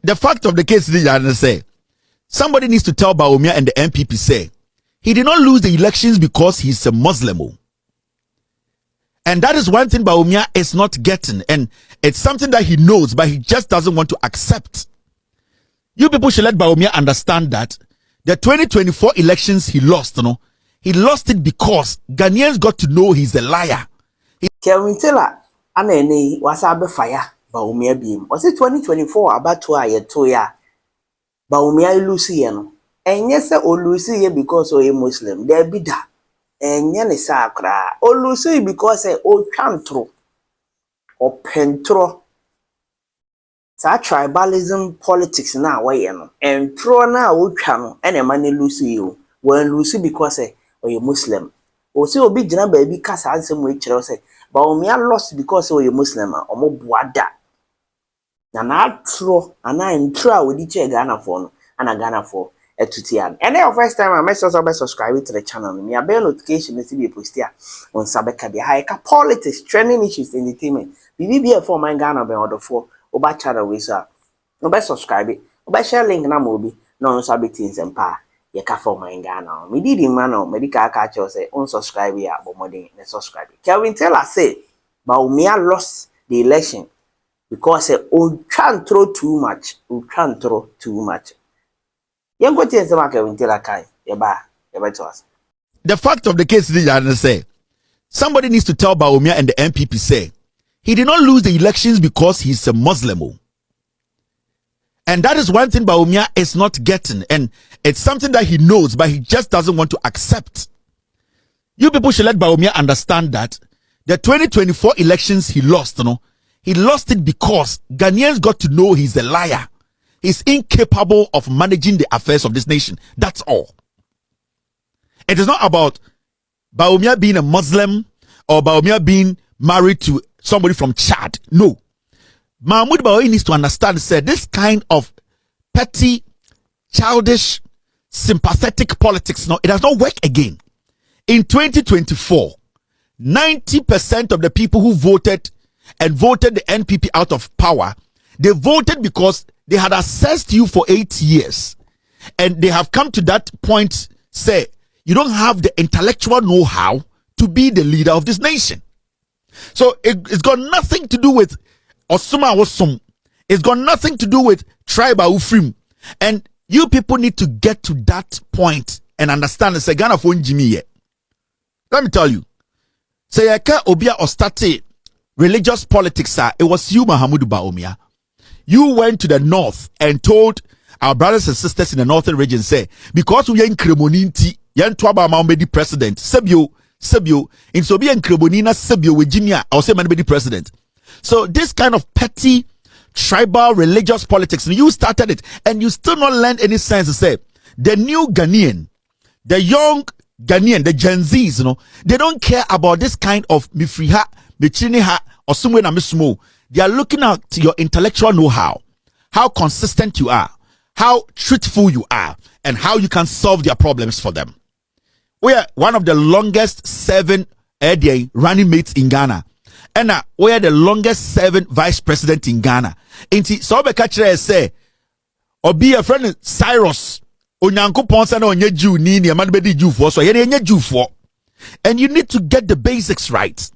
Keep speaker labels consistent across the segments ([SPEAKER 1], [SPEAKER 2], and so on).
[SPEAKER 1] The fact of the case is that say somebody needs to tell Bawumia and the MPP say he did not lose the elections because he's a Muslim. And that is one thing Bawumia is not getting, and it's something that he knows, but he just doesn't want to accept. You people should let Bawumia understand that the 2024 elections he lost, he lost it because Ghanaians got to know he's a liar.
[SPEAKER 2] Kevin Taylor, anene wasabe fire Bawumia bim. Was it 2024 about 2 years to ya? Bawumia Luciano. And yes, sir, or Lucia because o a Muslim. There be that. And yen is sacra. O Lucy because o chantro or pentro. Sa tribalism politics now, why and pro now o channel and a money Lucy when Lucy because o a Muslim. O see obi jina baby kasa ansem we kire say Bawumia lost because o a Muslim or mo boada. Na tro ana intro we di che Ghana for no ana Ghana for etutian. And then first time I message subscribe to the channel. Me a bell notification to be post here on Sabeka be high politics, trending issues, entertainment. BBB for my Ghana be order for oba channel we sir. Oba subscribe it. Oba share link na mobi no sabi things and pa. Ye ka for my Ghana. Me did man no medical catch you say unsubscribe ya but more than subscribe. Kevin Taylor say Bawumia lost the election because o can't throw too much. O can't throw too much. The
[SPEAKER 1] fact of the case is that say somebody needs to tell Bawumia and the MPP say he did not lose the elections because he's a Muslim. And that is one thing Bawumia is not getting, and it's something that he knows, but he just doesn't want to accept. You people should let Bawumia understand that the 2024 elections he lost, he lost it because Ghanaians got to know he's a liar. He's incapable of managing the affairs of this nation. That's all. It is not about Bawumia being a Muslim or Bawumia being married to somebody from Chad. No. Mahmoud Bawumia needs to understand, said this kind of petty, childish, sympathetic politics, it does not work again. In 2024, 90% of the people who voted and voted the NPP out of power, they voted because they had assessed you for 8 years, and they have come to that point, say, you don't have the intellectual know-how to be the leader of this nation. So it's got nothing to do with Osuma Osum. It's got nothing to do with tribal Ufrim. And you people need to get to that point and understand the Segana for Jimmy. Let me tell you. Say Obia Ostate religious politics, it was you, Mahmoud Bawumia. You went to the north and told our brothers and sisters in the northern region, say, because we are in Cremoninti, yan twaba maumedi president, Sebio, in Sobia and Cremonina, Sebio, Virginia, I'll say man be president. So this kind of petty, tribal, religious politics, you started it, and you still not learned any sense to say, the new Ghanaian, the young Ghanaian, the Gen Zs, they don't care about this kind of mifriha, michiniha, or somewhere na mismo. They are looking at your intellectual know-how, how consistent you are, how truthful you are, and how you can solve their problems for them. We are one of the longest serving running mates in Ghana. And we are the longest serving vice president in Ghana. Inti so be catch say, or be a friend Cyrus, onyanko ponsa na onye Jew ni man be di Jew for so ye Jew for. And you need to get the basics right.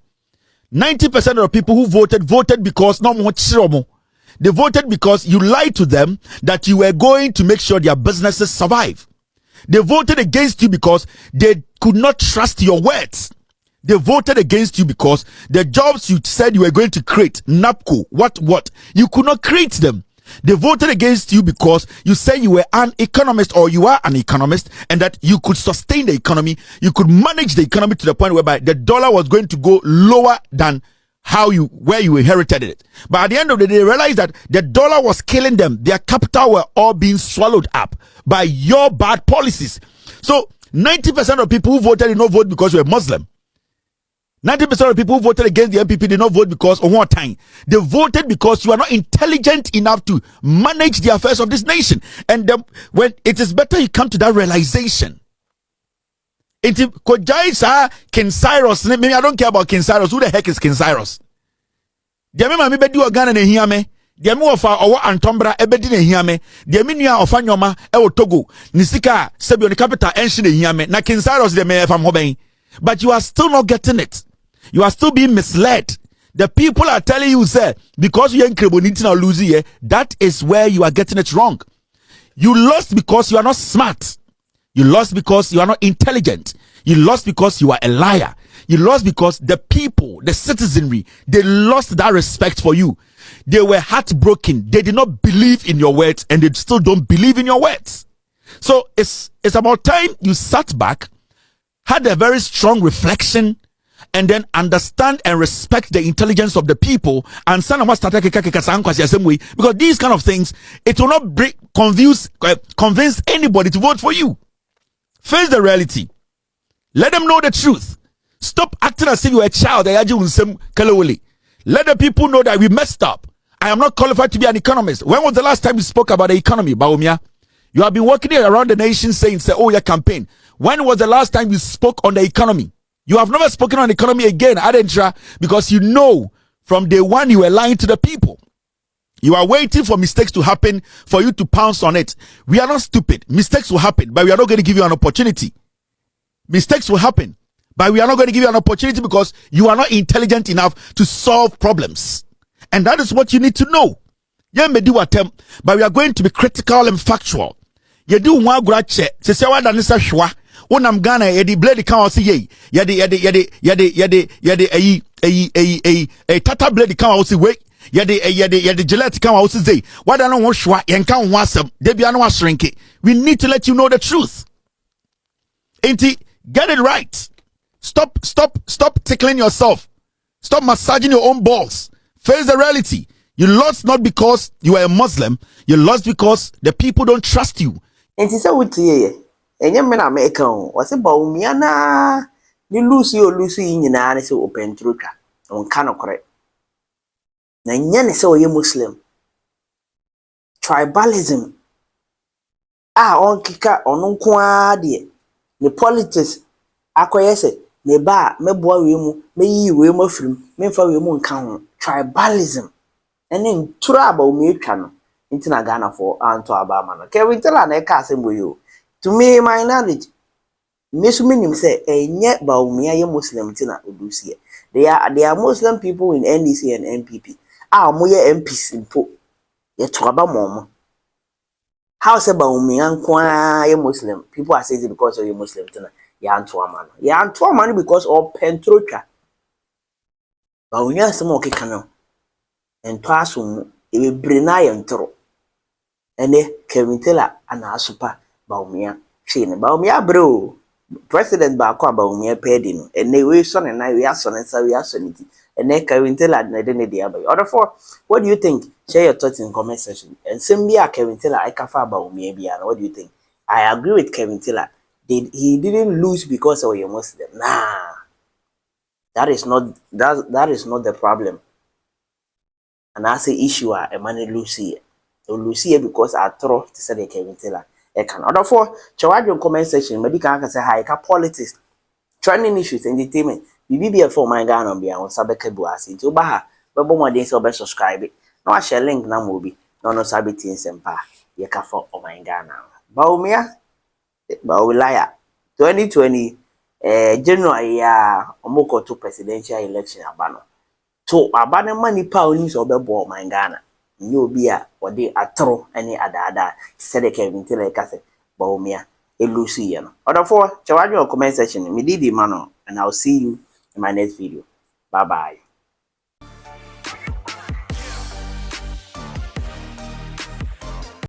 [SPEAKER 1] 90% of the people who voted because no more chiromo. They voted because you lied to them that you were going to make sure their businesses survive. They voted against you because they could not trust your words. They voted against you because the jobs you said you were going to create, NAPCO, what, you could not create them. They voted against you because you said you were an economist, or you are an economist, and that you could sustain the economy, you could manage the economy to the point whereby the dollar was going to go lower than where you inherited it. But at the end of the day, they realized that the dollar was killing them. Their capital were all being swallowed up by your bad policies. So 90% of people who voted did not vote because you were Muslim. 90% of people who voted against the MPP did not vote because of one time. They voted because you are not intelligent enough to manage the affairs of this nation. And when it is better you come to that realization. King Cyrus, maybe I don't care about King Cyrus. Who the heck is King Cyrus? de me ofa owo antombra ebedi na hiame de me nua ofa nyoma e wo Togo ni sika sebio ni capital enhye na hiame na kinsaros de me fam ho ben. But you are still not getting it. You are still being misled. The people are telling you, say, because you ain't crebonity now losing here, that is where you are getting it wrong. You lost because you are not smart. You lost because you are not intelligent. You lost because you are a liar. You lost because the people, the citizenry, they lost that respect for you. They were heartbroken. They did not believe in your words, and they still don't believe in your words. So it's about time you sat back, had a very strong reflection, and then understand and respect the intelligence of the people, and because these kind of things, it will not convince anybody to vote for you. Face the reality. Let them know the truth. Stop acting as if you are a child. Let the people know that we messed up. I am not qualified to be an economist. When was the last time you spoke about the economy, Bawumia? You have been working around the nation saying, oh, your campaign. When was the last time you spoke on the economy? You have never spoken on the economy again, Adentra, because you know from day one you were lying to the people. You are waiting for mistakes to happen for you to pounce on it. We are not stupid. Mistakes will happen, but we are not going to give you an opportunity. Mistakes will happen, but we are not going to give you an opportunity because you are not intelligent enough to solve problems. And that is what you need to know. You may do attempt, but we are going to be critical and factual. You do one grache. Se se wa danisa shwa. Onam Ghana yedi blade kan wasi ye. Yedi tata blade kan wasi we. Yedi Gillette kan wasi say. Wada no won shwa yen kan wasem. Debi anu wasrinke. We need to let you know the truth. Inti, get it right. Stop tickling yourself. Stop massaging your own balls. Face the reality. You lost not because you are a Muslim. You lost because the people don't trust you.
[SPEAKER 2] Enti se wuti ye. Enye me na me kan o. Wase Bawumia na ni Lucy nyina ne se open truka. On kan okore. Na nya ne se oye Muslim. Tribalism. On kika onu nko ade. The politics akoye se me ba me boa we mu me yi we mu afirim me fa we mu nka ho. Tribalism. Ene ntura Bawumia twa no. Inti na Ghana for anto abama no. Kevin tell na e ka asembo yo. To me, my knowledge, Miss Minim say, yet Bawumia ye Muslim tina Udusia. They are Muslim people in NDC and NPP. Moye MPs in Po. Ye Twaba Mom. How say Bawumia ye Muslim? People are saying because of you Muslim tina. Ya Antoaman. Ya Antoaman because of Pentrocha. Bawumia some okay canal. And Twasum, it will bring iron throw. And then Kevin Taylor and our super. Bawumia shine Bawumia bro president ba kwa Bawumia pedi no ene we so ne na we aso ne sa we aso ne ti ene Kevin Taylor na de ne dia ba order for what do you think? Share your thoughts in comment section. And same be Kevin Taylor I kafa Bawumia bia what do you think? I agree with Kevin Taylor. He didn't lose because of your Muslim. Nah, that is not the problem. And I say issue a man Lucy because I throw to say Kevin Taylor. Can order for Chawadron comment section, medical can say hi, politics, trending issues, entertainment. Be for my Ghana on beyond Sabeka Buasi to Baha, but one day so subscribe it. No, I share link na movie, no sabiti in Sempa, Yaka for my Ghana. Bawumia, lïar 2020 January omoko to presidential election abano. To abano money power news obebo my Ghana. You be a or they atro any ada said they came into like I Bawumia Lucy. Order for Chawadron comment section, me did mano, and I'll see you in my next video. Bye bye.